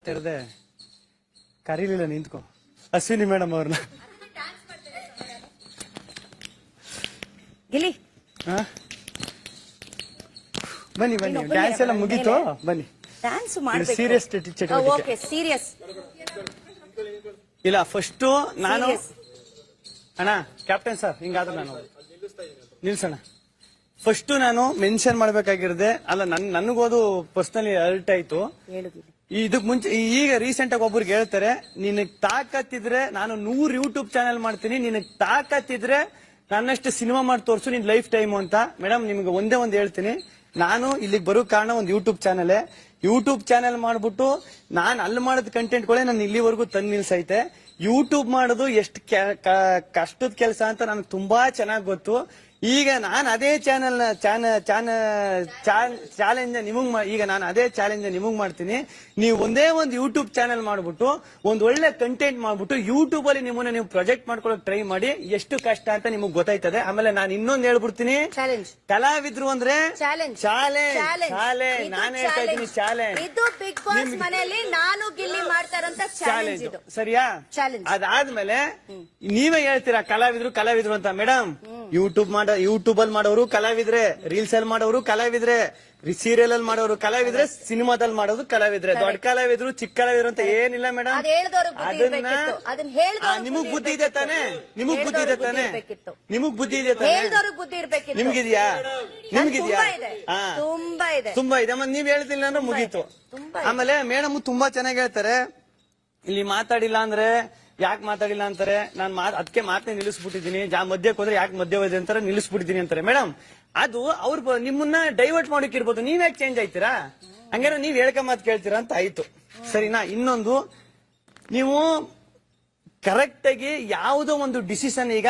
ತೆರೆದೆ ಕರೀಲಿಲ್ಲ, ನಿಂತ್ಕೊ. Ashwini madam ಅವ್ರನ್ನ ಗಿಲಿ ಬನ್ನಿ ಬನ್ನಿ, ಡ್ಯಾನ್ಸ್ ಎಲ್ಲ ಮುಗೀತು, ಬನ್ನಿ. ಡ್ಯಾನ್ಸ್ ಮಾಡ್ಬೇಕು. ಸೀರಿಯಸ್ ಚಟುವಟಿಕೆ. ಓಕೆ, ಸೀರಿಯಸ್ ಇಲ್ಲ, ಫಸ್ಟ್ ನಾನು ಅಣ್ಣ ಕ್ಯಾಪ್ಟನ್ ಸರ್, ಹಿಂಗಾದ್ರೆ ನಾನು ನಿಲ್ಸೋಣ. ಫಸ್ಟ್ ನಾನು ಮೆನ್ಷನ್ ಮಾಡ್ಬೇಕಾಗಿರದೆ ಅಲ್ಲ, ನನಗೋದು ಪರ್ಸನಲಿ ಅರ್ಟ್ ಆಯ್ತು. ಇದಕ್ ಮುಂಚೆ ಈಗ ರೀಸೆಂಟ್ ಆಗಿ ಒಬ್ರಿಗೆ ಹೇಳ್ತಾರೆ, ನಿನಗ್ ತಾಕತ್ತಿದ್ರೆ ನಾನು 100 ಯೂಟ್ಯೂಬ್ ಚಾನೆಲ್ ಮಾಡ್ತೀನಿ, ನಿನಗ್ ತಾಕತ್ತಿದ್ರೆ ನನ್ನಷ್ಟು ಸಿನಿಮಾ ಮಾಡಿ ತೋರ್ಸು ನಿನ್ ಲೈಫ್ ಟೈಮ್ ಅಂತ. ಮೇಡಮ್ ನಿಮ್ಗೆ ಒಂದೇ ಒಂದು ಹೇಳ್ತೀನಿ, ನಾನು ಇಲ್ಲಿಗೆ ಬರೋ ಕಾರಣ ಒಂದು ಯೂಟ್ಯೂಬ್ ಚಾನೆಲ್ ಮಾಡ್ಬಿಟ್ಟು ನಾನು ಅಲ್ಲಿ ಮಾಡಿದ ಕಂಟೆಂಟ್ಗಳೇ ನಾನು ಇಲ್ಲಿವರೆಗೂ ತಂದು ನಿಲ್ಸೈತೆ. ಯೂಟ್ಯೂಬ್ ಮಾಡೋದು ಎಷ್ಟು ಕಷ್ಟದ ಕೆಲಸ ಅಂತ ನನಗೆ ತುಂಬಾ ಚೆನ್ನಾಗಿ ಗೊತ್ತು. ಈಗ ನಾನು ಅದೇ ಚಾಲೆಂಜ್ ನಿಮಗ್ ಮಾಡ್ತೀನಿ. ನೀವು ಒಂದೇ ಒಂದು ಯೂಟ್ಯೂಬ್ ಚಾನೆಲ್ ಮಾಡ್ಬಿಟ್ಟು ಒಂದ್ ಒಳ್ಳೆ ಕಂಟೆಂಟ್ ಮಾಡ್ಬಿಟ್ಟು ಯೂಟ್ಯೂಬ್ ಅಲ್ಲಿ ನಿಮ್ಮನ್ನ ನೀವು ಪ್ರಾಜೆಕ್ಟ್ ಮಾಡ್ಕೊಳಕ್ ಟ್ರೈ ಮಾಡಿ, ಎಷ್ಟು ಕಷ್ಟ ಅಂತ ನಿಮಗ್ ಗೊತ್ತಾಯ್ತದೆ. ಆಮೇಲೆ ನಾನು ಇನ್ನೊಂದು ಹೇಳ್ಬಿಡ್ತೀನಿ, ಕಲಾವಿದ್ರು ಅಂದ್ರೆ ಶಾಲೆ ನಾನು ಹೇಳ್ತಾ ಇದ್ದೀನಿ, ಇದು ಬಿಗ್ ಬಾಸ್ ಮನೆಯಲ್ಲಿ ನಾನು ಗಿಲ್ಲಿ ಮಾಡ್ತಾ ಇರೋಂತ ಚಾಲೆಂಜ್ ಇದು, ಸರಿಯಾ? ಅದಾದ್ಮೇಲೆ ನೀವೇ ಹೇಳ್ತೀರಾ ಕಲಾವಿದ್ರು ಅಂತ. ಮೇಡಮ್, ಯೂಟ್ಯೂಬ್ ಅಲ್ಲಿ ಮಾಡೋರು ಕಲಾವಿದ್ರೆ, ರೀಲ್ಸ್ ಅಲ್ಲಿ ಮಾಡೋರು ಕಲಾವಿದ್ರೆ, ಸೀರಿಯಲ್ ಅಲ್ಲಿ ಮಾಡೋರು ಕಲಾವಿದ್ರೆ, ಸಿನಿಮಾದಲ್ಲಿ ಮಾಡೋದು ಕಲಾವಿದ್ರೆ. ದೊಡ್ಡ ಕಲಾವಿದ್ರು ಚಿಕ್ಕ ಕಲಾವಿದ್ರು ಅಂತ ಏನಿಲ್ಲ ಮೇಡಮ್. ಅದನ್ನ ನಿಮಗ್ ಬುದ್ಧಿ ಇದೆ ತಾನೆ? ನಿಮಗ್ ಬುದ್ಧಿ ಇದೆ ತಾನೆ? ನಿಮ್ಗಿದ್ಯಾ? ತುಂಬಾ ಇದೆ. ಮತ್ತೆ ನೀವ್ ಹೇಳ್ತಿಲ್ಲ ಅಂದ್ರೆ ಮುಗೀತು. ಆಮೇಲೆ ಮೇಡಮ್ ತುಂಬಾ ಚೆನ್ನಾಗಿ ಹೇಳ್ತಾರೆ, ಇಲ್ಲಿ ಮಾತಾಡಿಲ್ಲ ಅಂದ್ರೆ ಯಾಕೆ ಮಾತಾಡಿಲ್ಲ ಅಂತಾರೆ. ನಾನು ಅದಕ್ಕೆ ಮಾತೇ ನಿಲ್ಲಿಸ್ಬಿಟ್ಟಿದ್ದೀನಿ. ಮಧ್ಯಕ್ಕೆ ಹೋದ್ರೆ ಯಾಕೆ ಮಧ್ಯ ಹೋದೆ ಅಂತಾರೆ, ನಿಲ್ಲಿಸ್ಬಿಟ್ಟಿದ್ದೀನಿ ಅಂತಾರೆ. ಮೇಡಮ್, ಅದು ಅವ್ರು ನಿಮ್ಮನ್ನ ಡೈವರ್ಟ್ ಮಾಡೋಕೆ ಇರ್ಬೋದು, ನೀವ್ ಯಾಕೆ ಚೇಂಜ್ ಆಯ್ತೀರಾ? ಹಂಗಾರೆ ನೀವ್ ಹೇಳ್ಕ ಮಾತು ಕೇಳ್ತೀರಾ ಅಂತ ಆಯ್ತು, ಸರಿನಾ? ಇನ್ನೊಂದು, ನೀವು ಕರೆಕ್ಟ್ ಆಗಿ ಯಾವುದೋ ಒಂದು ಡಿಸಿಷನ್, ಈಗ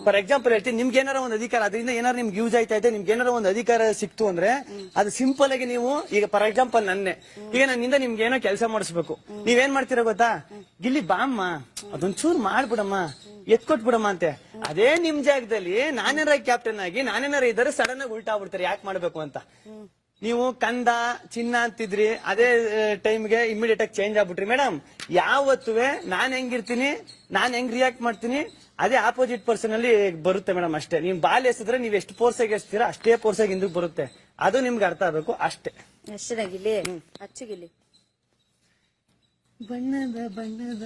ಫಾರ್ ಎಕ್ಸಾಂಪಲ್ ಹೇಳ್ತೀನಿ, ನಿಮ್ಗೆ ಏನಾರ ಒಂದು ಅಧಿಕಾರ, ಅದರಿಂದ ಏನಾರು ನಿಮ್ಗೆ ಯೂಸ್ ಆಯ್ತಾ ಇದೆ, ನಿಮ್ಗೆ ಏನಾರ ಒಂದು ಅಧಿಕಾರ ಸಿಕ್ತು ಅಂದ್ರೆ ಅದು ಸಿಂಪಲ್ ಆಗಿ ನೀವು, ಈಗ ಫಾರ್ ಎಕ್ಸಾಂಪಲ್ ಈಗ ನನ್ನಿಂದ ನಿಮ್ಗೆ ಏನೋ ಕೆಲಸ ಮಾಡಿಸ್ಬೇಕು, ನೀವೇನ್ ಮಾಡ್ತೀರಾ ಗೊತ್ತಾ? ಗಿಲ್ಲಿ ಬಾಮ್ಮ ಅದೊಂಚೂರು ಮಾಡ್ಬಿಡಮ್ಮ, ಎತ್ಕೊಟ್ಬಿಡಮ್ಮ ಅಂತೆ. ಅದೇ ನಿಮ್ ಜಾಗದಲ್ಲಿ ನಾನೇನಾರ ಕ್ಯಾಪ್ಟನ್ ಆಗಿ ನಾನೇನಾರ ಇದ್ದಾರೆ, ಸಡನ್ ಆಗಿ ಉಲ್ಟಾ ಆಗ್ಬಿಡ್ತಾರೆ, ಯಾಕೆ ಮಾಡ್ಬೇಕು ಅಂತ. ನೀವು ಕಂದ ಚಿನ್ನ ಅಂತಿದ್ರಿ, ಅದೇ ಟೈಮ್ಗೆ ಇಮಿಡಿಯೇಟ್ ಆಗಿ ಚೇಂಜ್ ಆಗ್ಬಿಟ್ರಿ. ಮೇಡಮ್, ಯಾವತ್ತುವೆ ನಾನ್ ಹೆಂಗಿರ್ತೀನಿ, ನಾನ್ ಹೆಂಗ್ ರಿಯಾಕ್ಟ್ ಮಾಡ್ತೀನಿ, ಅದೇ ಆಪೋಸಿಟ್ ಪರ್ಸನ್ ಅಲ್ಲಿ ಬರುತ್ತೆ ಮೇಡಮ್. ಅಷ್ಟೇ. ನೀವು ಬಾಲ್ ಎಸಿದ್ರೆ ನೀವ್ ಎಷ್ಟು ಫೋರ್ಸ್ ಆಗಿ ಎಸ್ತೀರಾ ಅಷ್ಟೇ ಫೋರ್ಸ್ ಆಗಿ ಹಿಂದಕ್ಕೆ ಬರುತ್ತೆ. ಅದು ನಿಮ್ಗೆ ಅರ್ಥ ಆಗ್ಬೇಕು ಅಷ್ಟೇ. ಬಣ್ಣದ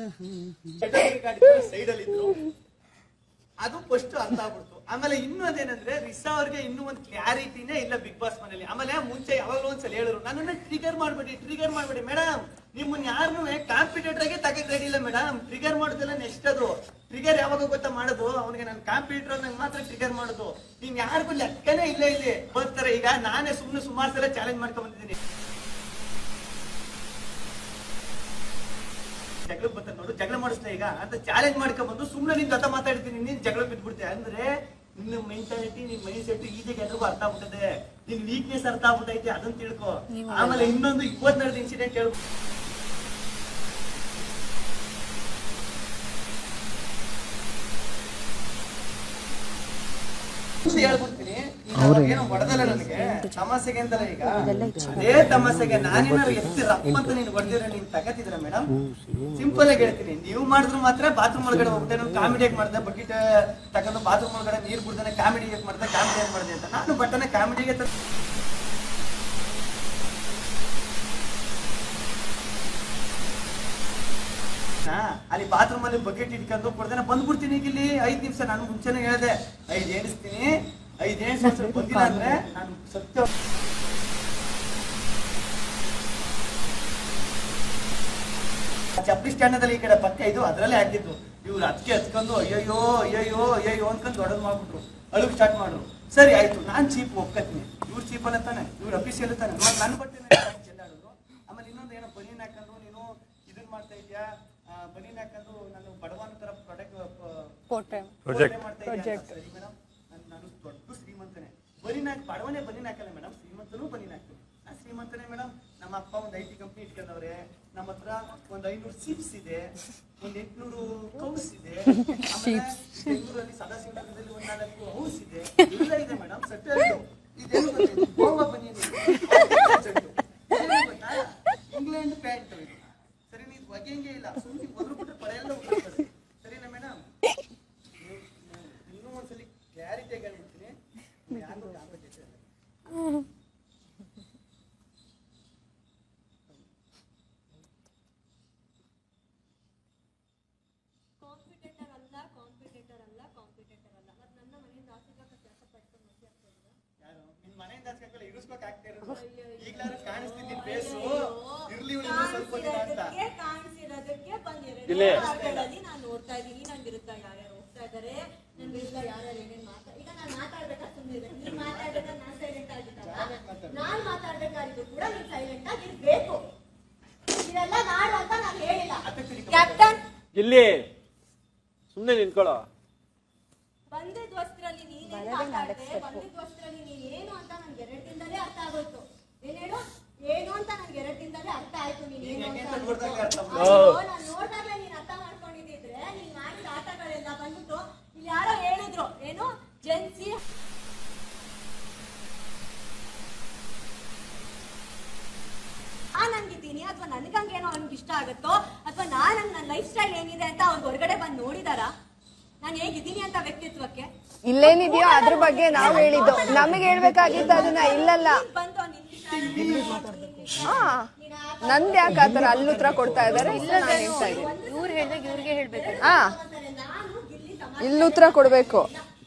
ಸೈಡ್ ಅಲ್ಲಿ ಇದ್ರು, ಅದು ಫಸ್ಟ್ ಅರ್ಥ ಆಗ್ಬಿಡ್ತು. ಆಮೇಲೆ ಇನ್ನೊಂದೇನಂದ್ರೆ, ರಿಸಾ ಅವ್ರಿಗೆ ಇನ್ನೂ ಒಂದು ಕ್ಲಾರಿಟಿನೇ ಇಲ್ಲ ಬಿಗ್ ಬಾಸ್ ಮನೇಲಿ. ಆಮೇಲೆ ಮುಂಚೆ ಯಾವಾಗಲೂ ಒಂದ್ಸಲ ಹೇಳಿದ್ರು, ನನ್ನನ್ನ ಟ್ರಿಗರ್ ಮಾಡ್ಬೇಡಿ ಮೇಡಮ್, ನಿಮ್ಮನ್ನ ಯಾರನ್ನೂ ಕಾಂಪಿಟೇಟರ್ ಆಗಿ ತಗಕ್ ರೆಡಿ ಇಲ್ಲ ಮೇಡಮ್. ಟ್ರಿಗರ್ ಮಾಡೋದಿಲ್ಲ. ನೆಕ್ಸ್ಟ್ ಅದು ಟ್ರಿಗರ್ ಯಾವಾಗ ಗೊತ್ತಾ ಮಾಡೋದು, ಅವನಿಗೆ ನಾನು ಕಾಂಪಿಟೇಟರ್ ನಂಗೆ ಮಾತ್ರ ಟ್ರಿಗರ್ ಮಾಡೋದು. ನೀನ್ ಯಾರಿಗೂ ಲೆಕ್ಕನೇ ಇಲ್ಲ ಇಲ್ಲಿ ಬರ್ತಾರೆ. ಈಗ ನಾನೇ ಸುಮಾರು ಸಲ ಚಾಲೆಂಜ್ ಮಾಡ್ಕೊಂಡ್ ಬಂದಿದ್ದೀನಿ. ಜಗಳ ಬರ್ತಾರೆ ನೋಡು, ಜಗಳ ಮಾಡಿಸ್ತಾ ಈಗ ಅಂತ ಚಾಲೆಂಜ್ ಮಾಡ್ಕೊಂಡ್ ಬಂದು ಸುಮ್ನೆ ನಿನ್ ಜೊತೆ ಮಾತಾಡ್ತೀನಿ, ನೀನ್ ಜಗಳ ಬಿದ್ಬಿಡ್ತೆ ಅಂದ್ರೆ ನಿನ್ನ ಮೆಂಟಾಲಿಟಿ, ನಿನ್ ಮೈಂಡ್ ಸೆಟ್ ಈಜಾಗ ಎಲ್ರಿಗೂ ಅರ್ಥ ಆಗ್ಬಿಟ್ಟದೆ. ನಿನ್ ವೀಕ್ನೆಸ್ ಅರ್ಥ ಆಗ್ಬಿಟ್ಟೈತೆ, ಅದನ್ನ ತಿಳ್ಕೊ. ಆಮೇಲೆ ಇನ್ನೊಂದು 20 ನಡೆದ ಇನ್ಸಿಡೆಂಟ್ ಹೇಳು. ಹೇಳ್ಬಿಡ್ತೀನಿ, ಏನೋ ಹೊಡೆದಲ್ಲ ನನಗೆ ತಮಾಸೆಗೆ ಅಂತಲ್ಲ. ಈಗ ಅದೇ ತಮಾಸೆಗೆ ನಾನೇನಾರು ಎತ್ತಿ ರಪ್ಪಂತ ನೀನು ಹೊಡೆದಿದ್ರೆ ನೀನ್ ತಗತಿದ್ರ ಮೇಡಮ್? ಸಿಂಪಲ್ ಆಗಿ ಹೇಳ್ತೀನಿ, ನೀವು ಮಾಡಿದ್ರು ಮಾತ್ರ ಬಾತ್ರೂಮ್ ಒಳಗಡೆ ಹೋಗ್ಬಿಟ್ಟೆ, ನಾನು ಕಾಮಿಡಿ ಯಾಕೆ ಮಾಡಿದೆ, ಬಕೆಟ್ ತಗೊಂಡು ಬಾತ್ರೂಮ್ ಒಳಗಡೆ ನೀರ್ ಬಿಡ್ತಾನೆ, ಕಾಮಿಡಿ ಯಾಕೆ ಮಾಡಿದೆ ಅಂತ. ನಾನು ಬಟ್ಟನೆ ಕಾಮಿಡಿಗೆ ಅಲ್ಲಿ ಬಾತ್ರೂಮ್ ಅಲ್ಲಿ ಬಕೆಟ್ ಇಟ್ಕೊಂಡು ಕೊಡ್ದೇನೆ ಬಂದ್ಬಿಡ್ತೀನಿ. ಇಲ್ಲಿ 5 ನಿಮಿಷ ನಾನು ಮುಂಚೆನೆ ಹೇಳಿದೆ, 5 ಎಣಿಸ್ತೀನಿ, 5 ಎಣಿಸ್ ಬಂದಿಲ್ಲ ಅಂದ್ರೆ ನಾನು ಸತ್ಯ. ಚಪ್ಪಲಿ ಸ್ಟ್ಯಾಂಡ್ ಅಲ್ಲಿ ಈ ಕಡೆ ಪಕ್ಕ ಇದು ಅದ್ರಲ್ಲೇ ಹಾಕಿದ್ದು. ಇವ್ರು ಅದಕ್ಕೆ ಹತ್ಕೊಂಡು ಅಯ್ಯೋ ಅನ್ಕೊಂಡು ದೊಡ್ಡದು ಮಾಡ್ಬಿಟ್ರು, ಅಳುಗ್ ಸ್ಟಾರ್ಟ್ ಮಾಡ್ರು. ಸರಿ ಆಯ್ತು, ನಾನ್ ಚೀಪ್ ಒಪ್ಕತ್ತೀನಿ, ಇವ್ರು ಚೀಪ್ ಅಲ್ಲ ತಾನೆ, ಇವ್ರು ಅಫಿಸಿಯಲ್ ತಾನೆ, ನನ್ನ ಬಟ್ಟೆ ಚೆಲ್ಲಾಡೋದು. ಆಮೇಲೆ ಇನ್ನೊಂದು ಏನೋ ಬನೀನ್ ಹಾಕೊಂಡು ನೀನು ಇದನ್ ಮಾಡ್ತಾ ಇದ್ಯಾ, ಬನೀನ್ ಹಾಕೊಂಡು ನಾನು ಬಡವನ ತರ ಪ್ರಾಜೆಕ್ಟ್ ಮಾಡ್ತಾ ಇದ್ದೀನಿ. ಮೇಡಮ್, ನಾನು ದೊಡ್ಡ ಶ್ರೀಮಂತನೇ, ಬಡವನೇ ಬನೀನ್ ಹಾಕಲ್ಲ ಮೇಡಮ್, ಶ್ರೀಮಂತನೂ ಬನೀನ್ ಹಾಕ್ತೀನಿ. ನಾನು ಶ್ರೀಮಂತನೇ ಮೇಡಮ್. ನಮ್ಮ ಅಪ್ಪ ಒಂದು IT ಕಂಪ್ನಿ ಇಟ್ಕೊಂಡವ್ರೆ, ನಮ್ಮ ಹತ್ರ ಒಂದು 500 ಸಿಪ್ಸ್ ಇದೆ, ಒಂದು 800 ಕೌಸ್ ಇದೆ, ಬೆಂಗಳೂರಲ್ಲಿ ಸದಾಶಿವನಗರದಲ್ಲಿ ಒಂದು 4 ಹೌಸ್ ಇದೆ, ಎಲ್ಲ ಇದೆ ಮೇಡಮ್. ಸೆಟಲ್ ಇದೇನು ಗೋವಾ ಬನ್ನಿ, ಇಂಗ್ಲೆಂಡ್ ಪ್ಯಾಂಟ್ ಸರಿ ನೀವು ಬಗೆಯಂಗೆ ಇಲ್ಲ ಸುಮ್ಮನೆ ಮೊದಲು ಬಿಟ್ರೆ ಪಳೆ ಎಲ್ಲ ಉಳ್ಕೊಳ್ತದೆ ಸರಿನಾ ಮೇಡಮ್ ಇನ್ನೂ ಒಂದ್ಸಲಿ ಕ್ಲಾರಿಟಿಯಾಗಿ ಹೇಳ್ಬಿಡ್ತೀನಿ ಯಾರು ಕಾಂಪಿಟೇಷನ್ ಮತ್ತೆ ನನ್ನ ಮನೆಯಿಂದ ಆಚೆಗೆ ಕೆಲಸ ಪಡ್ಕೊಂಡು ಮದುವೆ ಆಗ್ತಿದ್ದೀರಾ? ಯಾರು ನಿನ್ ಮನೆಯಿಂದ ಹಚ್ಕೊಂಡಲ್ಲ ಇರಿಸ್ಬೇಕು ಆಗ್ತಾ ಇರೋದು ಈಗಲಾದ್ರೂ ಕಾಣಿಸ್ತಿದ್ದಿ ಫೇಸು ಇರ್ಲಿ ಇವಳು ಸ್ವಲ್ಪ ದಿನ ಅಂತ ಕಾಣಿಸಿರೋದಕ್ಕೆ ಇಲ್ಲೇ. ಬಂದಿರೋದು ನಾನು ನೋಡ್ತಾ ಇದ್ದೀನಿ ನನ್ ವಿರುದ್ಧ ಯಾರ್ಯಾರು ಹೋಗ್ತಾ ಇದಾರೆ ನನ್ ವಿರುದ್ಧ ಯಾರ್ಯಾರು ಏನೇನ್ ಈಗ ನಾನು ಮಾತಾಡ್ಬೇಕಾ ಸುಮ್ಮನೆ ನೀನ್ ಮಾತಾಡ್ಬೇಕಾ ನಾನ್ ಸೈಲೆಂಟ್ ಆಗಿದ್ದಾಗ ನಾನ್ ಮಾತಾಡ್ಬೇಕಾಗಿದ್ದು ಕೂಡ ನೀನ್ ಸೈಲೆಂಟ್ ಆಗಿರ್ಬೇಕು ಇದೆಲ್ಲ ಮಾಡು ಅಂತ ನಾನು ಹೇಳಿಲ್ಲ ಕ್ಯಾಪ್ಟನ್ ಇಲ್ಲಿ ಸುಮ್ಮನೆ ನಿಂತ್ಕೊಳ್ಳೋ. ಬಂದಿದ್ ವಸ್ತ್ರಲ್ಲಿ ನೀನೇನು ಮಾತಾಡ್ದೆ ಬಂದಿದ್ ವಸ್ತ್ರಲ್ಲಿ ನೀನ್ ಏನು ಅಂತ ನನ್ಗೆ 2 ದಿನದಲ್ಲೇ ಅರ್ಥ ಆಗೋಯ್ತು ಏನ್ ಹೇಳು ಏನು ಅಂತ ನನ್ಗೆ 2 ದಿನದಲ್ಲೇ ಅರ್ಥ ಆಯ್ತು ನೀನ್ ಏನು ಅಂತ ನಾನು ನೋಡ್ದಾಗ್ಲೇ ನೀನ್ ಅರ್ಥ ಮಾಡ್ಕೊಂಡಿದ್ರೆ ನೀನ್ ಮಾಡಿದ ಆಟಗಳೆಲ್ಲ ಬಂದ್ಬಿಟ್ಟು ಇಲ್ಲಿ ಯಾರೋ ಹೇಳಿದ್ರು ಏನು ಜೆನ್ಸಿ ನನ್ಗಿದ್ದೀನಿ ಅಥವಾ ನನ್ಗಂಗೇನೋ ಅವ್ನಿಗೆ ಇಷ್ಟ ಆಗುತ್ತೋ ಅಥವಾ ನನ್ನ ಲೈಫ್ ಸ್ಟೈಲ್ ಏನಿದೆ ಅಂತ ಅವ್ರು ಹೊರಗಡೆ ಬಂದು ನೋಡಿದಾರ ನಾನು ಹೇಗಿದ್ದೀನಿ ಅಂತ ವ್ಯಕ್ತಿತ್ವಕ್ಕೆ ಇಲ್ಲೇನಿದೆಯೋ ಅದ್ರ ಬಗ್ಗೆ ನಾವು ಹೇಳಿದ್ದು ನಮಗೆ ಹೇಳ್ಬೇಕಾಗಿತ್ತು ಅದನ್ನ ಇಲ್ಲಲ್ಲ ಬಂದು ಹಾ ನಂದ್ ಯಾಕೆ ಆತರ ಅಲ್ಲಿ ಉತ್ತರ ಕೊಡ್ತಾ ಇದಾರೆ ಇಲ್ಲ ನಾನು ಹೇಳ್ತಾ ಇದ್ದೀನಿ ಇವ್ರು ಹೇಳ್ದಾಗ ಇವ್ರಿಗೆ ಹೇಳ್ಬೇಕು ಹಾ ಇಲ್ಲಿ ಉತ್ತರ ಕೊಡ್ಬೇಕು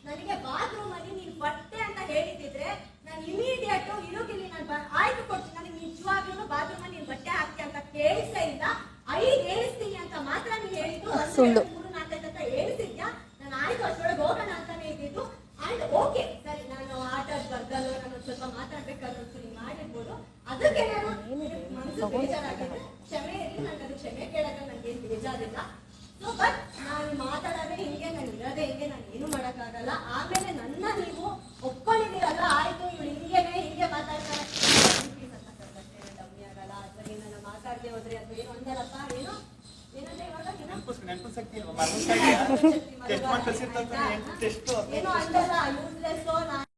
ನನಗೆ ಬಾತ್ರೂಮ್ ಅಲ್ಲಿ ನೀನ್ ಬಟ್ಟೆ ಅಂತ ಹೇಳಿದ್ರೆ ನಾನು ಇಮಿಡಿಯೇಟ್ ಇರುಗಿಲ್ಲಿ ನಾನು ಆಯ್ತು ಕೊಡ್ತೀನಿ ನನಗೆ ನಿಜವಾಗ್ಲೂ ಬಾತ್ರೂಮ್ ಅಲ್ಲಿ ನೀನ್ ಬಟ್ಟೆ ಹಾಕ್ತಿ ಅಂತ ಕೇಳಿಸ್ತಾ ಇಲ್ಲ 5 ಹೇಳಿಸ್ತೀನಿ ಅಂತ ಮಾತ್ರ ನೀನ್ ಹೇಳಿದ್ದು 1 2 3 4 ಅಂತ ಹೇಳಿಸಿದ್ಯಾ ನಾನು ಆಯ್ತು ಅಷ್ಟೊಳಗೆ ಹೋಗೋಣ ಅಂತಾನೆ ಇದ್ದಿದ್ದು ಅಂಡ್ ಓಕೆ ಸರಿ ನಾನು ಆಟದ ಬರ್ದಲ್ಲೋ ನಾನು ಸ್ವಲ್ಪ ಮಾತಾಡ್ಬೇಕಾದ್ರೆ ಒಂದ್ಸರಿ ಮಾಡಿರ್ಬೋದು ಅದಕ್ಕೆ ನಾನು ಮನಸ್ಸು ಬೇಜಾರಾಗಿದೆ ಕ್ಷಮೆ ಇರಲಿ ನನಗೆ ಅದು ಕ್ಷಮೆ ಕೇಳಕ್ಕೆ ನನಗೆ ಬೇಜಾರಿಲ್ಲ ಸೊ ಬಟ್ ನಾನು ಮಾತಾಡೋದೇ ಹಿಂಗೆ ನಾನು ಇರೋದೇ ಹಿಂಗೆ ನಾನು ಏನು ಮಾಡೋಕ್ಕಾಗಲ್ಲ ಆಮೇಲೆ ನನ್ನ ನೀವು ಒಪ್ಕೊಂಡಿದ್ದೀರಲ್ಲ ಆಯ್ತು ಇವಳು ಹಿಂಗೆ ಮಾತಾಡ್ತಾರೆ ಡಮ್ಮಿ ಆಗಲ್ಲ ಅಥವಾ ಏನಾರ ಮಾತಾಡದೆ ಹೋದ್ರೆ ಅಥವಾ ಏನು ಅಂದರಪ್ಪ ಏನು ಏನಂದ್ರೆ ಇವಾಗ ನೆನಪು ಶಕ್ತಿ ಇಲ್ವಾ ಮರ್ಮು ಶಕ್ತಿ ಟೆಸ್ಟ್ ಮಾಡಿ ಕಳ್ಸಿರ್ತಾರೆ ಟೆಸ್ಟ್ ಏನೋ ಅಂದಲ್ಲ ಯೂಸ್ಲೆಸ್